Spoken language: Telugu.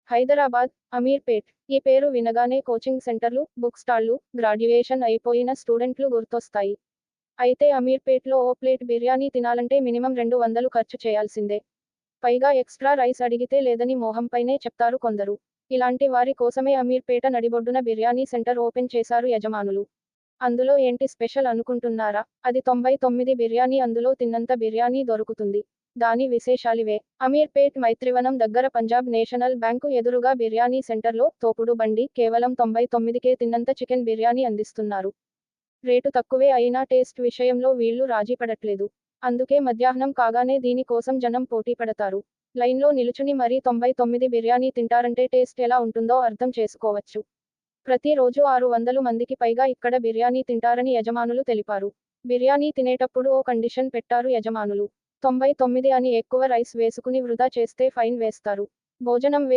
హైదరాబాద్, అమీర్పేట్. ఈ పేరు వినగానే కోచింగ్ సెంటర్లు, బుక్ స్టాళ్లు, గ్రాడ్యుయేషన్ అయిపోయిన స్టూడెంట్లు గుర్తొస్తాయి. అయితే అమీర్పేట్లో ఓ ప్లేట్ బిర్యానీ తినాలంటే మినిమం 200 ఖర్చు చేయాల్సిందే. పైగా ఎక్స్ట్రా రైస్ అడిగితే లేదని మొహంపైనే చెప్తారు కొందరు. ఇలాంటి వారి కోసమే అమీర్పేట నడిబొడ్డున బిర్యానీ సెంటర్ ఓపెన్ చేశారు యజమానులు. అందులో ఏంటి స్పెషల్ అనుకుంటున్నారా? అది 99 బిర్యానీ, అందులో తిన్నంత బిర్యానీ దొరుకుతుంది. దాని విశేషాలివే. అమీర్పేట్ మైత్రివనం దగ్గర పంజాబ్ నేషనల్ బ్యాంకు ఎదురుగా బిర్యానీ సెంటర్లో తోపుడు బండి కేవలం 99కే తిన్నంత చికెన్ బిర్యానీ అందిస్తున్నారు. రేటు తక్కువే అయినా టేస్ట్ విషయంలో వీళ్లు రాజీపడట్లేదు. అందుకే మధ్యాహ్నం కాగానే దీని కోసం జనం పోటీపడతారు. లైన్లో నిలుచుని మరీ 99 బిర్యానీ తింటారంటే టేస్ట్ ఎలా ఉంటుందో అర్థం చేసుకోవచ్చు. ప్రతిరోజు 600 మందికి పైగా ఇక్కడ బిర్యానీ తింటారని యజమానులు తెలిపారు. బిర్యానీ తినేటప్పుడు ఓ కండిషన్ పెట్టారు యజమానులు. 99 అని ఎక్కువ రైస్ వేసుకుని వృధా చేస్తే ఫైన్ వేస్తారు. భోజనం